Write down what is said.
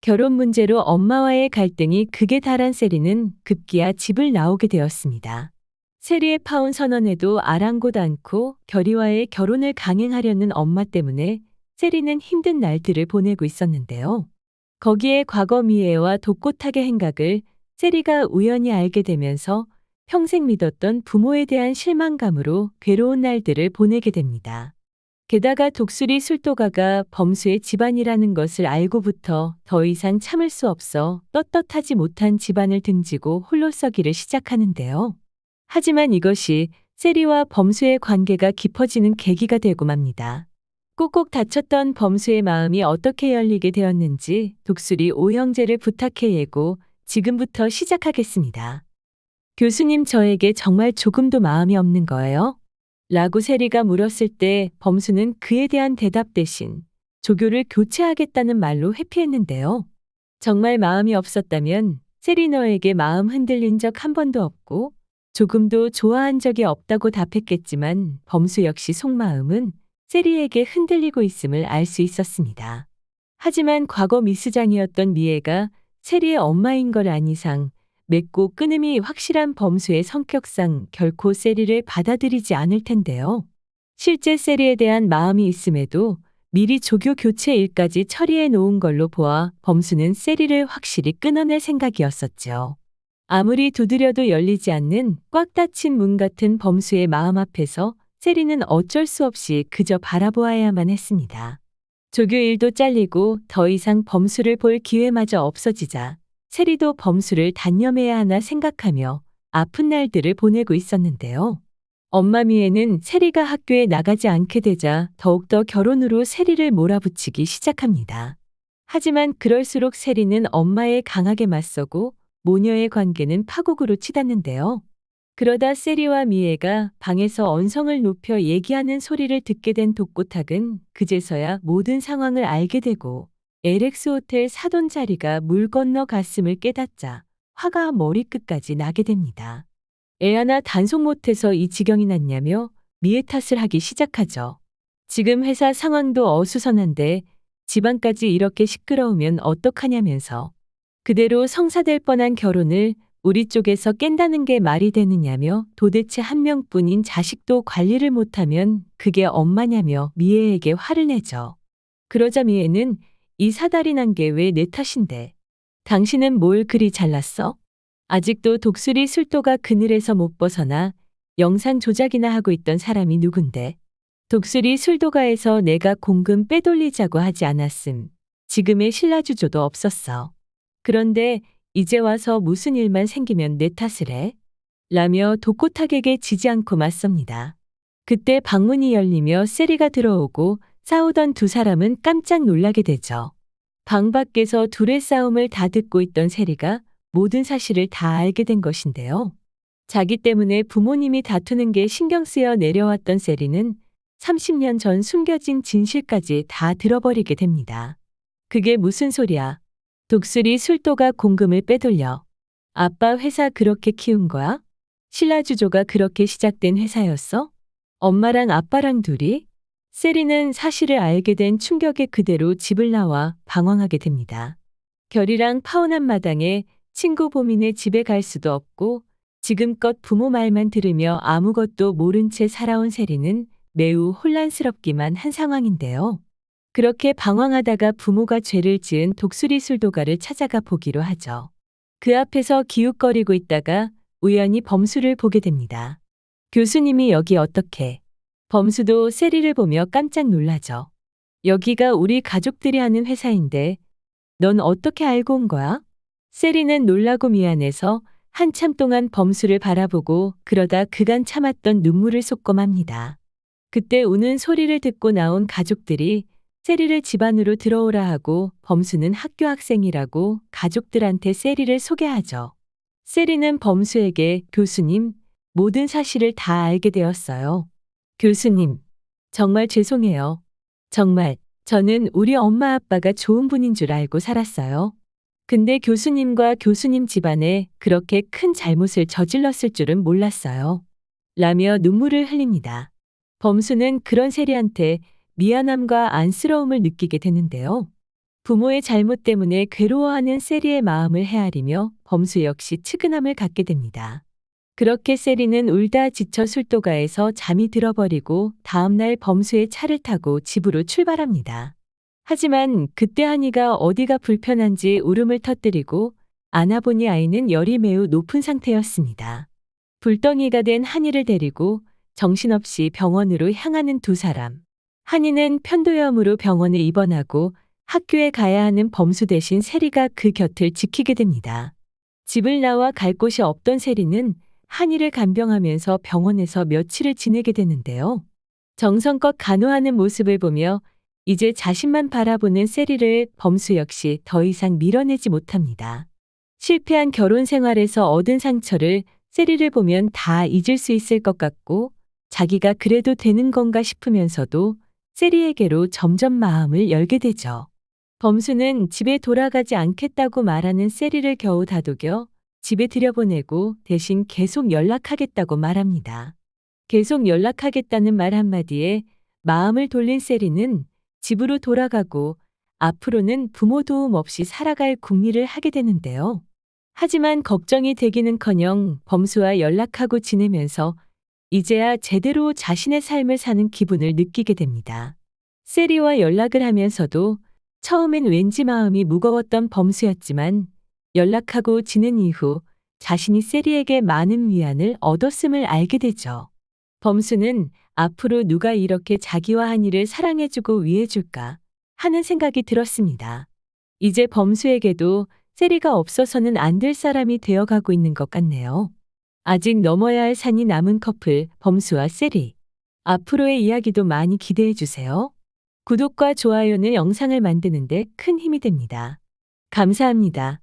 결혼 문제로 엄마와의 갈등이 극에 달한 세리는 급기야 집을 나오게 되었습니다. 세리의 파혼 선언에도 아랑곳 않고 결의와의 결혼을 강행하려는 엄마 때문에 세리는 힘든 날들을 보내고 있었는데요. 거기에 과거 미애와 독고탁의 행각을 세리가 우연히 알게 되면서 평생 믿었던 부모에 대한 실망감으로 괴로운 날들을 보내게 됩니다. 게다가 독수리 술도가가 범수의 집안이라는 것을 알고부터 더 이상 참을 수 없어 떳떳하지 못한 집안을 등지고 홀로 서기를 시작하는데요. 하지만 이것이 세리와 범수의 관계가 깊어지는 계기가 되고 맙니다. 꼭꼭 닫혔던 범수의 마음이 어떻게 열리게 되었는지 독수리 오형제를 부탁해 예고 지금부터 시작하겠습니다. 교수님, 저에게 정말 조금도 마음이 없는 거예요? 라고 세리가 물었을 때 범수는 그에 대한 대답 대신 조교를 교체하겠다는 말로 회피했는데요. 정말 마음이 없었다면 세리 너에게 마음 흔들린 적 한 번도 없고 조금도 좋아한 적이 없다고 답했겠지만 범수 역시 속마음은 세리에게 흔들리고 있음을 알 수 있었습니다. 하지만 과거 미수장이었던 미애가 세리의 엄마인 걸 안 이상 맺고 끊음이 확실한 범수의 성격상 결코 세리를 받아들이지 않을 텐데요. 실제 세리에 대한 마음이 있음에도 미리 조교 교체 일까지 처리해 놓은 걸로 보아 범수는 세리를 확실히 끊어낼 생각이었었죠. 아무리 두드려도 열리지 않는 꽉 닫힌 문 같은 범수의 마음 앞에서 세리는 어쩔 수 없이 그저 바라보아야만 했습니다. 조교 일도 잘리고 더 이상 범수를 볼 기회마저 없어지자 세리도 범수를 단념해야 하나 생각하며 아픈 날들을 보내고 있었는데요. 엄마 미애는 세리가 학교에 나가지 않게 되자 더욱더 결혼으로 세리를 몰아붙이기 시작합니다. 하지만 그럴수록 세리는 엄마에 강하게 맞서고 모녀의 관계는 파국으로 치닫는데요. 그러다 세리와 미애가 방에서 언성을 높여 얘기하는 소리를 듣게 된 독고탁은 그제서야 모든 상황을 알게 되고 LX 호텔 사돈 자리가 물 건너 갔음을 깨닫자 화가 머리끝까지 나게 됩니다. 애 하나 단속 못해서 이 지경이 났냐며 미애 탓을 하기 시작하죠. 지금 회사 상황도 어수선한데 집안까지 이렇게 시끄러우면 어떡하냐면서 그대로 성사될 뻔한 결혼을 우리 쪽에서 깬다는 게 말이 되느냐며 도대체 한 명뿐인 자식도 관리를 못하면 그게 엄마냐며 미애에게 화를 내죠. 그러자 미애는 이 사달이 난 게 왜 내 탓인데? 당신은 뭘 그리 잘났어? 아직도 독수리 술도가 그늘에서 못 벗어나 영상 조작이나 하고 있던 사람이 누군데? 독수리 술도가에서 내가 공금 빼돌리자고 하지 않았음. 지금의 신라주조도 없었어. 그런데 이제 와서 무슨 일만 생기면 내 탓을 해? 라며 독고탁에게 지지 않고 맞섭니다. 그때 방문이 열리며 세리가 들어오고 싸우던 두 사람은 깜짝 놀라게 되죠. 방 밖에서 둘의 싸움을 다 듣고 있던 세리가 모든 사실을 다 알게 된 것인데요. 자기 때문에 부모님이 다투는 게 신경 쓰여 내려왔던 세리는 30년 전 숨겨진 진실까지 다 들어버리게 됩니다. 그게 무슨 소리야? 독수리 술도가 공금을 빼돌려. 아빠 회사 그렇게 키운 거야? 신라주조가 그렇게 시작된 회사였어? 엄마랑 아빠랑 둘이? 세리는 사실을 알게 된 충격에 그대로 집을 나와 방황하게 됩니다. 결이랑 파혼한 마당에 친구 보민의 집에 갈 수도 없고 지금껏 부모 말만 들으며 아무것도 모른 채 살아온 세리는 매우 혼란스럽기만 한 상황인데요. 그렇게 방황하다가 부모가 죄를 지은 독수리 술도가를 찾아가 보기로 하죠. 그 앞에서 기웃거리고 있다가 우연히 범수를 보게 됩니다. 교수님이 여기 어떻게? 범수도 세리를 보며 깜짝 놀라죠. 여기가 우리 가족들이 하는 회사인데 넌 어떻게 알고 온 거야? 세리는 놀라고 미안해서 한참 동안 범수를 바라보고 그러다 그간 참았던 눈물을 쏟고 맙니다. 그때 우는 소리를 듣고 나온 가족들이 세리를 집 안으로 들어오라 하고 범수는 학교 학생이라고 가족들한테 세리를 소개하죠. 세리는 범수에게 교수님, 모든 사실을 다 알게 되었어요. 교수님, 정말 죄송해요. 정말 저는 우리 엄마 아빠가 좋은 분인 줄 알고 살았어요. 근데 교수님과 교수님 집안에 그렇게 큰 잘못을 저질렀을 줄은 몰랐어요. 라며 눈물을 흘립니다. 범수는 그런 세리한테 미안함과 안쓰러움을 느끼게 되는데요. 부모의 잘못 때문에 괴로워하는 세리의 마음을 헤아리며 범수 역시 측은함을 갖게 됩니다. 그렇게 세리는 울다 지쳐 술도가에서 잠이 들어버리고 다음날 범수의 차를 타고 집으로 출발합니다. 하지만 그때 한이가 어디가 불편한지 울음을 터뜨리고 안아보니 아이는 열이 매우 높은 상태였습니다. 불덩이가 된 한이를 데리고 정신없이 병원으로 향하는 두 사람. 한이는 편도염으로 병원에 입원하고 학교에 가야 하는 범수 대신 세리가 그 곁을 지키게 됩니다. 집을 나와 갈 곳이 없던 세리는 한이를 간병하면서 병원에서 며칠을 지내게 되는데요. 정성껏 간호하는 모습을 보며 이제 자신만 바라보는 세리를 범수 역시 더 이상 밀어내지 못합니다. 실패한 결혼 생활에서 얻은 상처를 세리를 보면 다 잊을 수 있을 것 같고 자기가 그래도 되는 건가 싶으면서도 세리에게로 점점 마음을 열게 되죠. 범수는 집에 돌아가지 않겠다고 말하는 세리를 겨우 다독여 집에 들여보내고 대신 계속 연락하겠다고 말합니다. 계속 연락하겠다는 말 한마디에 마음을 돌린 세리는 집으로 돌아가고 앞으로는 부모 도움 없이 살아갈 궁리를 하게 되는데요. 하지만 걱정이 되기는커녕 범수와 연락하고 지내면서 이제야 제대로 자신의 삶을 사는 기분을 느끼게 됩니다. 세리와 연락을 하면서도 처음엔 왠지 마음이 무거웠던 범수였지만 연락하고 지낸 이후 자신이 세리에게 많은 위안을 얻었음을 알게 되죠. 범수는 앞으로 누가 이렇게 자기와 한이를 사랑해주고 위해줄까 하는 생각이 들었습니다. 이제 범수에게도 세리가 없어서는 안 될 사람이 되어가고 있는 것 같네요. 아직 넘어야 할 산이 남은 커플 범수와 세리. 앞으로의 이야기도 많이 기대해주세요. 구독과 좋아요는 영상을 만드는데 큰 힘이 됩니다. 감사합니다.